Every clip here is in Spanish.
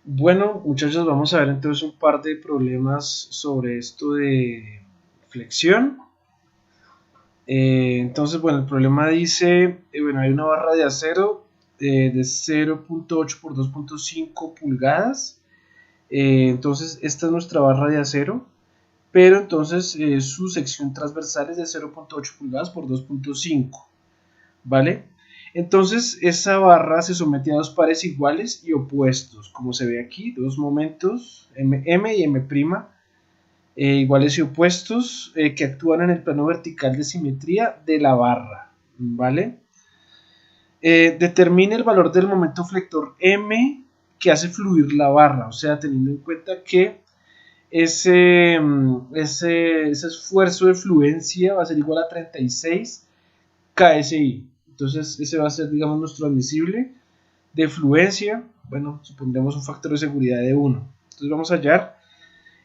Bueno, muchachos, vamos a ver entonces un par de problemas sobre esto de flexión. Entonces, bueno, el problema dice, bueno, hay una barra de acero de 0.8 por 2.5 pulgadas. Entonces, esta es nuestra barra de acero, pero entonces su sección transversal es de 0.8 pulgadas por 2.5, ¿vale? Entonces, esa barra se somete a dos pares iguales y opuestos, como se ve aquí, dos momentos, M y M', iguales y opuestos, que actúan en el plano vertical de simetría de la barra, ¿vale? Determine el valor del momento flector M que hace fluir la barra, o sea, teniendo en cuenta que ese esfuerzo de fluencia va a ser igual a 36 KSI. Entonces, ese va a ser, digamos, nuestro admisible de fluencia. Bueno, supondremos un factor de seguridad de 1. Entonces, vamos a hallar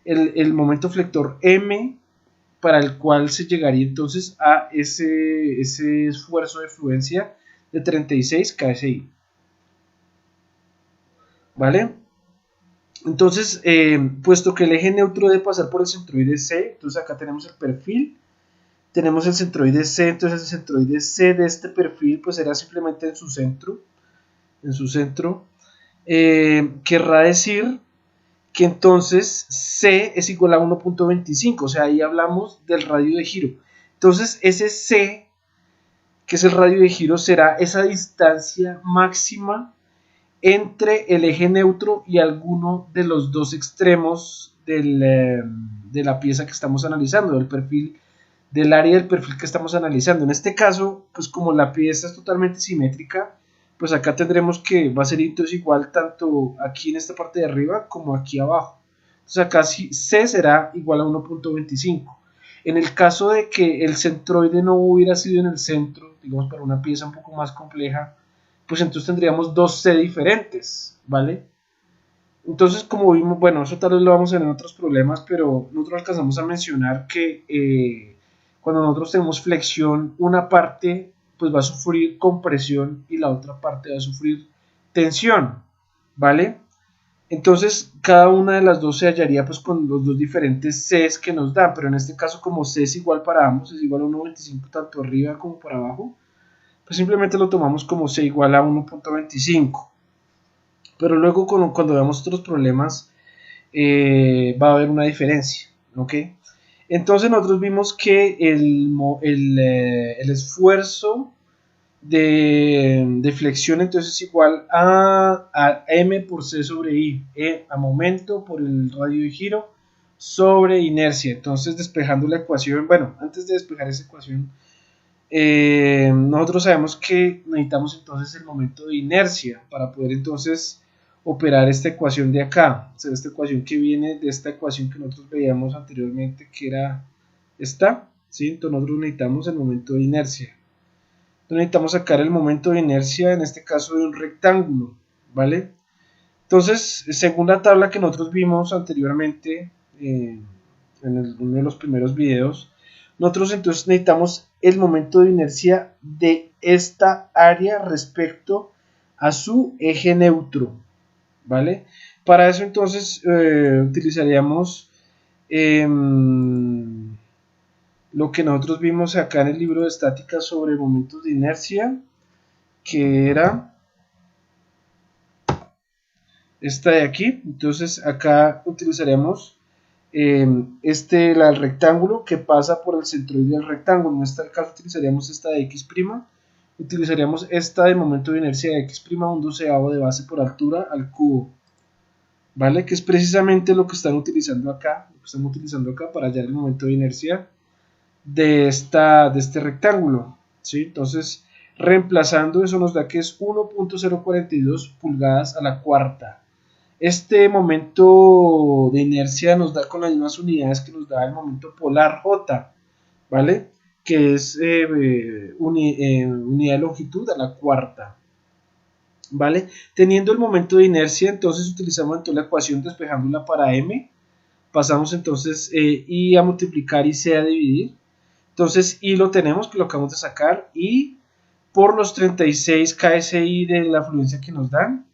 el momento flector M para el cual se llegaría entonces a ese esfuerzo de fluencia de 36 KSI. ¿Vale? Entonces, puesto que el eje neutro debe pasar por el centroide C, entonces acá tenemos el perfil, tenemos el centroide C, entonces el centroide C de este perfil pues será simplemente en su centro, querrá decir que entonces C es igual a 1.25, o sea, ahí hablamos del radio de giro. Entonces, ese C, que es el radio de giro, será esa distancia máxima entre el eje neutro y alguno de los dos extremos de la pieza que estamos analizando, del perfil, del área del perfil que estamos analizando. En este caso, pues como la pieza es totalmente simétrica, pues acá tendremos que va a ser entonces igual tanto aquí en esta parte de arriba como aquí abajo. Entonces acá C será igual a 1.25. En el caso de que el centroide no hubiera sido en el centro, digamos para una pieza un poco más compleja, pues entonces tendríamos dos C diferentes, ¿vale? Entonces, como vimos, bueno, eso tal vez lo vamos a ver en otros problemas, pero nosotros alcanzamos a mencionar que cuando nosotros tenemos flexión, una parte pues va a sufrir compresión y la otra parte va a sufrir tensión, ¿vale? Entonces, cada una de las dos se hallaría pues con los dos diferentes Cs que nos dan, pero en este caso como C es igual para ambos, es igual a 1.25 tanto arriba como para abajo, pues simplemente lo tomamos como C igual a 1.25. Pero luego cuando veamos otros problemas va a haber una diferencia, ¿ok? Entonces nosotros vimos que el esfuerzo de flexión entonces es igual a M por C sobre I, a momento por el radio de giro sobre inercia. Entonces despejando la ecuación, bueno, antes de despejar esa ecuación, nosotros sabemos que necesitamos entonces el momento de inercia para poder entonces operar esta ecuación de acá, o sea, esta ecuación que viene de esta ecuación que nosotros veíamos anteriormente que era esta, ¿sí? Entonces nosotros necesitamos el momento de inercia. Entonces necesitamos sacar el momento de inercia, en este caso de un rectángulo, ¿vale? Entonces, según la tabla que nosotros vimos anteriormente, en uno de los primeros videos, nosotros entonces necesitamos el momento de inercia de esta área respecto a su eje neutro, ¿vale? Para eso entonces utilizaríamos eh, lo que nosotros vimos acá en el libro de estática sobre momentos de inercia, que era esta de aquí. Entonces acá utilizaremos el rectángulo que pasa por el centroide del rectángulo. En este caso utilizaríamos esta de x', utilizaríamos esta de momento de inercia de x', un doceavo de base por altura al cubo, ¿vale? Que es precisamente lo que están utilizando acá, lo que estamos utilizando acá para hallar el momento de inercia de este rectángulo, ¿sí? Entonces, reemplazando eso nos da que es 1.042 pulgadas a la cuarta. Este momento de inercia nos da con las mismas unidades que nos da el momento polar J, ¿vale? Que es unidad de longitud a la cuarta, ¿vale? Teniendo el momento de inercia, entonces utilizamos entonces la ecuación despejándola para M, pasamos entonces I a multiplicar y C a dividir. Entonces I lo tenemos, que lo acabamos de sacar, y por los 36 KSI de la fluencia que nos dan,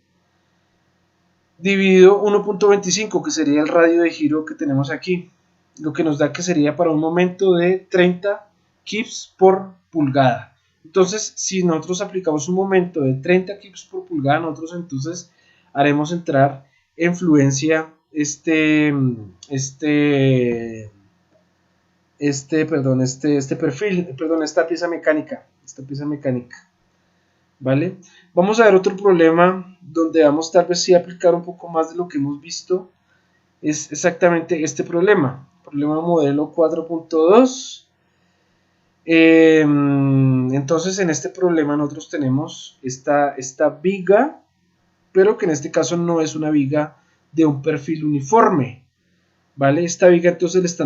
dividido 1.25, que sería el radio de giro que tenemos aquí, lo que nos da que sería para un momento de 30 kips por pulgada. Entonces, si nosotros aplicamos un momento de 30 kips por pulgada, nosotros entonces haremos entrar en fluencia esta pieza mecánica, ¿vale? Vamos a ver otro problema donde vamos tal vez sí a aplicar un poco más de lo que hemos visto. Es exactamente este problema modelo 4.2. Entonces en este problema nosotros tenemos esta viga, pero que en este caso no es una viga de un perfil uniforme, ¿vale? Esta viga entonces se le está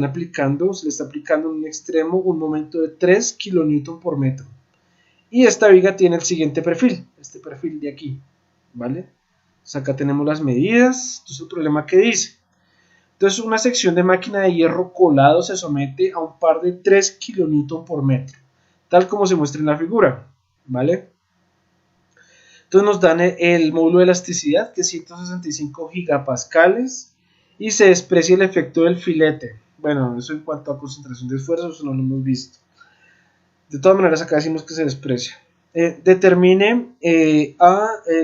aplicando en un extremo un momento de 3 kN por metro. Y esta viga tiene el siguiente perfil, este perfil de aquí, ¿vale? Entonces acá tenemos las medidas. Entonces el problema que dice, entonces una sección de máquina de hierro colado se somete a un par de 3 kN por metro, tal como se muestra en la figura, ¿vale? Entonces nos dan el módulo de elasticidad, que es 165 gigapascales, y se desprecia el efecto del filete. Bueno, eso en cuanto a concentración de esfuerzo, eso no lo hemos visto. De todas maneras, acá decimos que se desprecia. Determine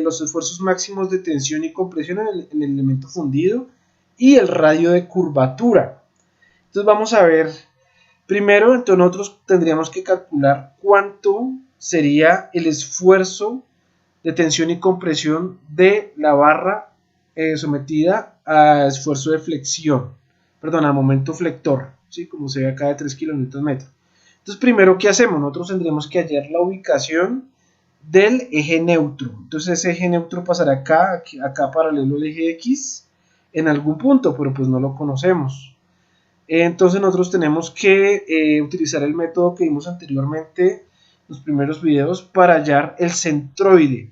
los esfuerzos máximos de tensión y compresión en el elemento fundido y el radio de curvatura. Entonces vamos a ver, primero entonces nosotros tendríamos que calcular cuánto sería el esfuerzo de tensión y compresión de la barra sometida a esfuerzo de flexión, perdón, a momento flector, ¿sí? Como se ve acá de 3 kN metro. Entonces primero, ¿qué hacemos? Nosotros tendremos que hallar la ubicación del eje neutro. Entonces ese eje neutro pasará acá paralelo al eje X en algún punto, pero pues no lo conocemos. Entonces nosotros tenemos que utilizar el método que vimos anteriormente en los primeros videos para hallar el centroide.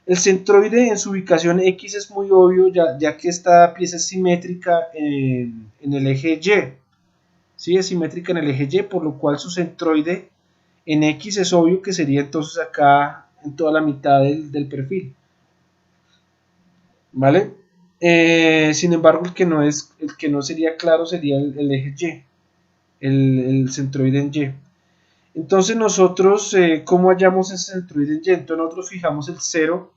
El centroide en su ubicación X es muy obvio, ya que esta pieza es simétrica en el eje Y. ¿Sí? Es simétrica en el eje Y, por lo cual su centroide en X es obvio que sería entonces acá en toda la mitad del perfil, ¿vale? Sin embargo, el que no sería claro sería el eje Y, el centroide en Y. Entonces nosotros, ¿cómo hallamos ese centroide en Y? Entonces nosotros fijamos el 0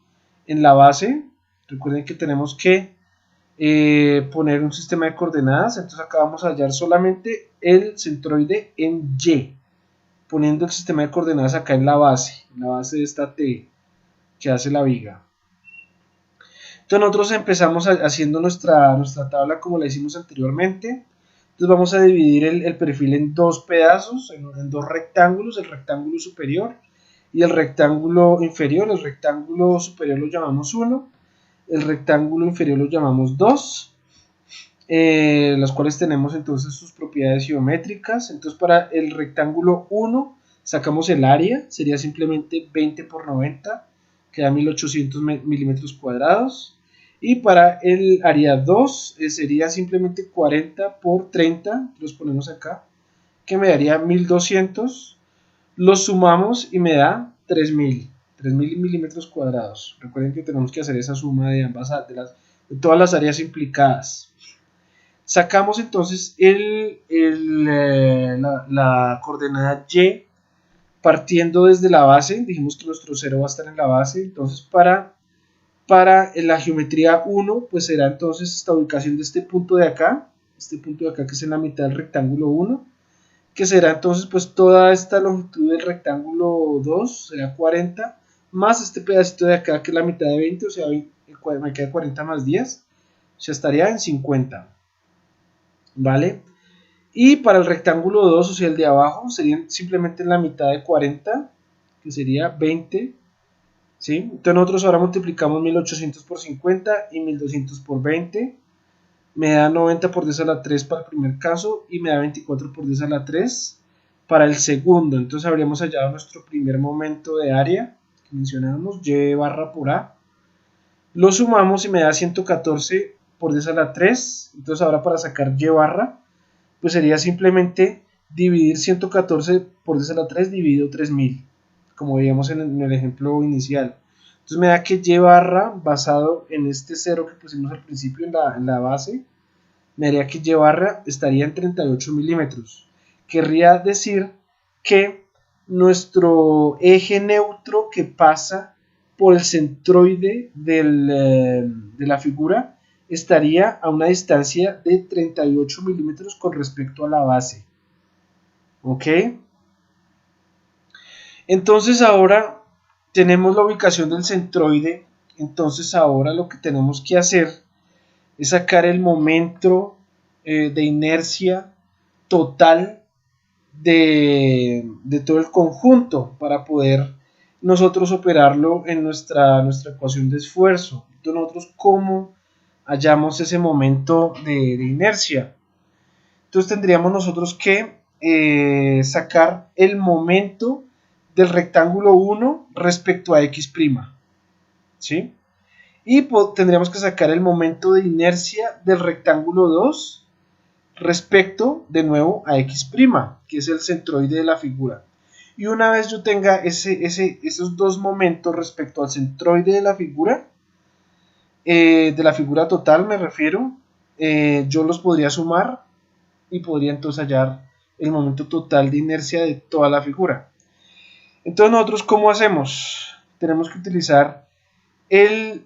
en la base. Recuerden que tenemos que poner un sistema de coordenadas. Entonces acá vamos a hallar solamente el centroide en Y, poniendo el sistema de coordenadas acá en la base de esta T que hace la viga. Entonces nosotros empezamos haciendo nuestra tabla como la hicimos anteriormente. Entonces vamos a dividir el perfil en dos pedazos, en dos rectángulos, el rectángulo superior y el rectángulo inferior. El rectángulo superior lo llamamos 1, el rectángulo inferior lo llamamos 2, las cuales tenemos entonces sus propiedades geométricas. Entonces para el rectángulo 1 sacamos el área, sería simplemente 20 por 90, que da 1800 milímetros cuadrados. Y para el área 2 sería simplemente 40 por 30, los ponemos acá, que me daría 1200. Los sumamos y me da 3000 milímetros cuadrados. Recuerden que tenemos que hacer esa suma de ambas, de todas las áreas implicadas. Sacamos entonces la coordenada Y partiendo desde la base. Dijimos que nuestro 0 va a estar en la base. Entonces para la geometría 1 pues será entonces esta ubicación de este punto de acá que es en la mitad del rectángulo 1, que será entonces pues toda esta longitud del rectángulo 2 será 40 más este pedacito de acá que es la mitad de 20, o sea me queda 40 más 10, o sea estaría en 50, ¿vale? Y para el rectángulo 2, o sea el de abajo, sería simplemente en la mitad de 40, que sería 20, ¿sí? Entonces nosotros ahora multiplicamos 1800 por 50 y 1200 por 20, me da 90 por 10 a la 3 para el primer caso y me da 24 por 10 a la 3 para el segundo. Entonces habríamos hallado nuestro primer momento de área que mencionábamos, Y barra por A. Lo sumamos y me da 114 por 10 a la 3. Entonces ahora para sacar Y barra, pues sería simplemente dividir 114 por 10 a la 3 dividido 3000, como veíamos en el ejemplo inicial. Entonces me da que y barra, basado en este 0 que pusimos al principio en la base, me daría que y barra estaría en 38 milímetros. Querría decir que nuestro eje neutro que pasa por el centroide de la figura estaría a una distancia de 38 milímetros con respecto a la base. ¿Ok? Entonces ahora tenemos la ubicación del centroide. Entonces ahora lo que tenemos que hacer es sacar el momento de inercia total de todo el conjunto para poder nosotros operarlo en nuestra ecuación de esfuerzo. Entonces nosotros cómo hallamos ese momento de inercia. Entonces tendríamos nosotros que sacar el momento del rectángulo 1 respecto a x', ¿sí? Y tendríamos que sacar el momento de inercia del rectángulo 2 respecto de nuevo a x', que es el centroide de la figura. Y una vez yo tenga esos dos momentos respecto al centroide de la figura total me refiero, yo los podría sumar y podría entonces hallar el momento total de inercia de toda la figura. Entonces nosotros, ¿cómo hacemos? Tenemos que utilizar el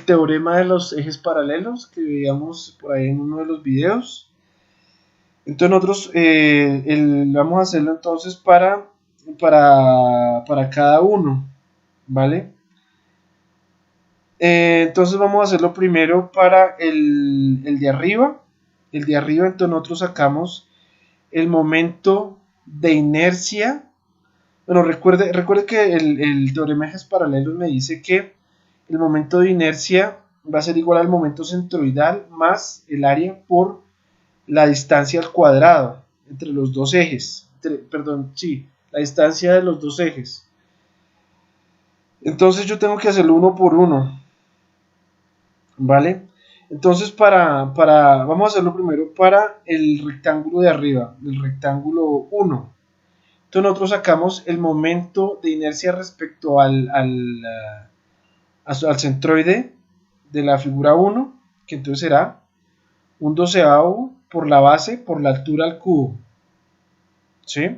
teorema de los ejes paralelos que veíamos por ahí en uno de los videos. Entonces nosotros vamos a hacerlo entonces para cada uno, ¿vale? Entonces vamos a hacerlo primero para el de arriba. El de arriba, entonces nosotros sacamos el momento de inercia. Bueno, recuerde que el teorema de ejes paralelos me dice que el momento de inercia va a ser igual al momento centroidal más el área por la distancia al cuadrado entre los dos ejes. La distancia de los dos ejes. Entonces yo tengo que hacerlo uno por uno, ¿vale? Entonces vamos a hacerlo primero para el rectángulo de arriba, el rectángulo 1. Entonces nosotros sacamos el momento de inercia respecto al centroide de la figura 1, que entonces será un doceavo por la base por la altura al cubo, ¿sí?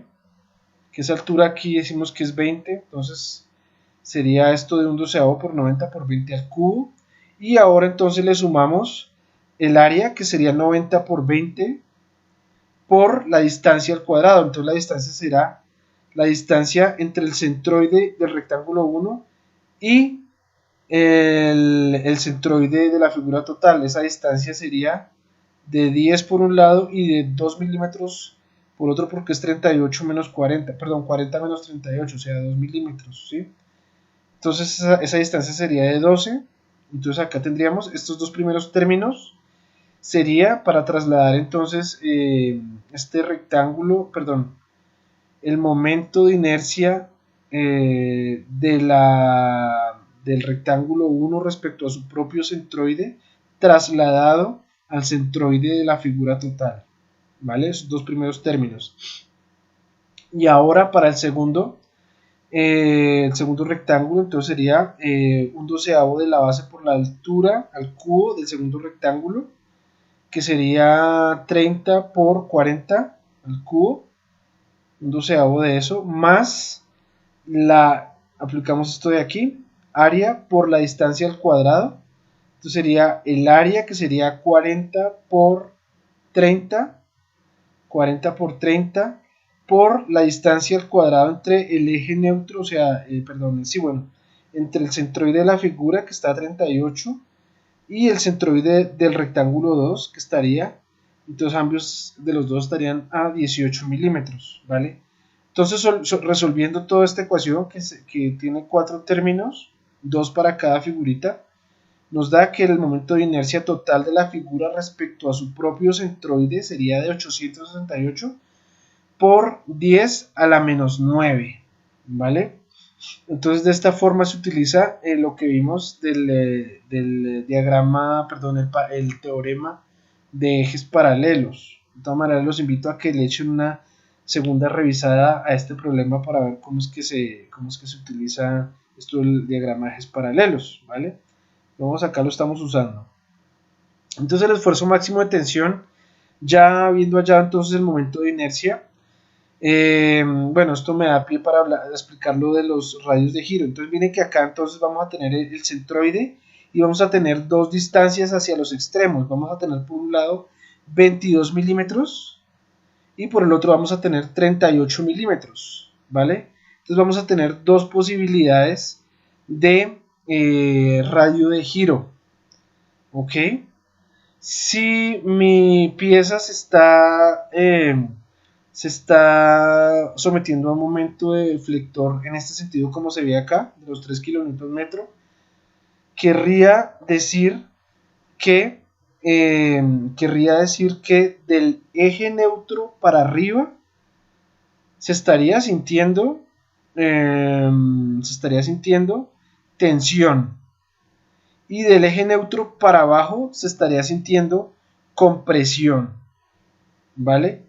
Que esa altura aquí decimos que es 20, entonces sería esto de un doceavo por 90 por 20 al cubo. Y ahora entonces le sumamos el área, que sería 90 por 20 por la distancia al cuadrado. Entonces la distancia será la distancia entre el centroide del rectángulo 1 y el centroide de la figura total. Esa distancia sería de 10 por un lado y de 2 milímetros por otro, porque es 38 menos 40, perdón, 40 menos 38, o sea, 2 milímetros, ¿sí? Entonces esa distancia sería de 12. Entonces acá tendríamos estos dos primeros términos. Sería para trasladar entonces este rectángulo, perdón, el momento de inercia del rectángulo 1 respecto a su propio centroide trasladado al centroide de la figura total, ¿vale? Esos dos primeros términos. Y ahora para el segundo rectángulo, entonces sería un doceavo de la base por la altura al cubo del segundo rectángulo, que sería 30 por 40 al cubo, un doceavo de eso, más aplicamos esto de aquí, área por la distancia al cuadrado. Entonces sería el área, que sería 40 por 30, 40 por 30 por la distancia al cuadrado entre el eje neutro, o sea, entre el centroide de la figura, que está a 38, y el centroide del rectángulo 2, que estaría, entonces ambos de los dos estarían a 18 milímetros, ¿vale? Entonces resolviendo toda esta ecuación que tiene 4 términos, 2 para cada figurita, nos da que el momento de inercia total de la figura respecto a su propio centroide sería de 868 por 10 a la menos 9, ¿vale? Entonces de esta forma se utiliza lo que vimos del diagrama, perdón, el teorema de ejes paralelos. De todas maneras los invito a que le echen una segunda revisada a este problema para ver cómo es que se utiliza esto del diagrama de ejes paralelos, ¿vale? Vamos, acá lo estamos usando. Entonces el esfuerzo máximo de tensión, ya viendo allá entonces el momento de inercia, bueno, esto me da pie para explicar lo de los radios de giro. Entonces miren que acá entonces vamos a tener el centroide y vamos a tener dos distancias hacia los extremos. Vamos a tener por un lado 22 milímetros y por el otro vamos a tener 38 milímetros, ¿vale? Entonces vamos a tener dos posibilidades de radio de giro, ¿ok? Si mi pieza se está sometiendo a un momento de flector en este sentido como se ve acá, de los 3 kN, querría decir que del eje neutro para arriba se estaría sintiendo tensión y del eje neutro para abajo se estaría sintiendo compresión, ¿vale?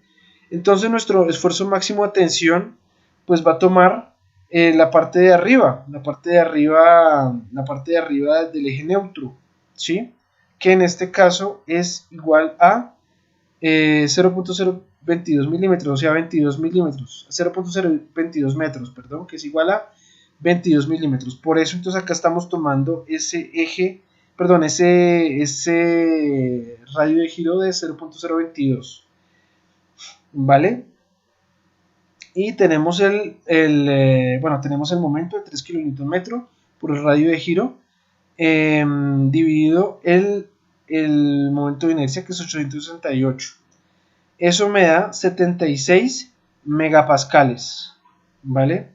Entonces nuestro esfuerzo máximo de tensión pues va a tomar la parte de arriba del eje neutro, ¿sí? Que en este caso es igual a 0.022 milímetros, o sea 22 milímetros, 0.022 metros, perdón, que es igual a 22 milímetros. Por eso entonces acá estamos tomando ese eje, perdón, ese radio de giro de 0.022, ¿vale? Y tenemos tenemos el momento de 3 kN por el radio de giro, dividido el momento de inercia, que es 868. Eso me da 76 megapascales, ¿vale?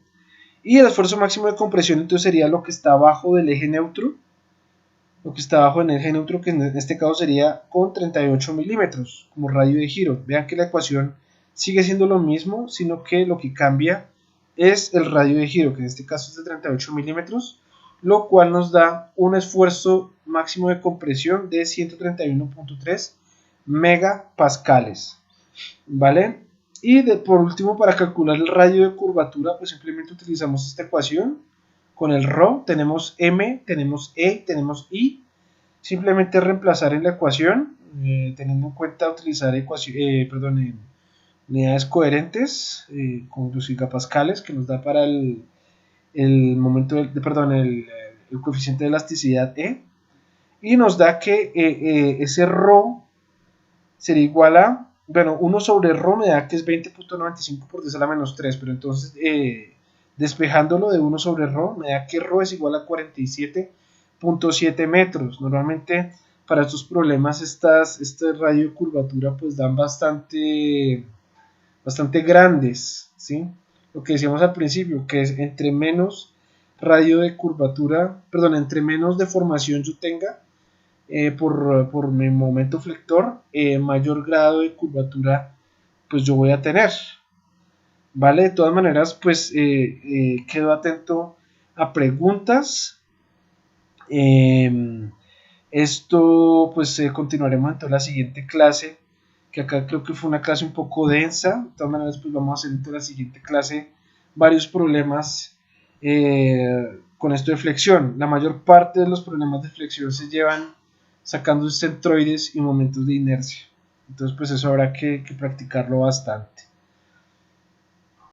Y el esfuerzo máximo de compresión entonces sería lo que está abajo del eje neutro, que en este caso sería con 38 milímetros como radio de giro. Vean que la ecuación sigue siendo lo mismo, sino que lo que cambia es el radio de giro, que en este caso es de 38 milímetros, lo cual nos da un esfuerzo máximo de compresión de 131.3 megapascales, ¿vale? Y por último, para calcular el radio de curvatura, pues simplemente utilizamos esta ecuación con el ρ, tenemos m, tenemos e, tenemos i. Simplemente reemplazar en la ecuación, teniendo en cuenta utilizar unidades coherentes con los gigapascales que nos da para el momento el coeficiente de elasticidad e, y nos da que ese ρ sería igual a, bueno, 1 sobre ρ me da que es 20.95 por 10 a la menos 3, pero entonces despejándolo de 1 sobre ρ me da que ρ es igual a 47.7 metros. Normalmente para estos problemas este radio de curvatura pues dan bastante grandes, ¿sí? Lo que decíamos al principio, que es entre menos radio de curvatura, perdón, entre menos deformación yo tenga por mi momento flector, mayor grado de curvatura pues yo voy a tener, ¿vale? De todas maneras, pues quedo atento a preguntas. Esto pues continuaremos en toda la siguiente clase, que acá creo que fue una clase un poco densa. De todas maneras, pues vamos a hacer en toda la siguiente clase varios problemas con esto de flexión. La mayor parte de los problemas de flexión se llevan sacando centroides y momentos de inercia. Entonces pues eso habrá que practicarlo bastante.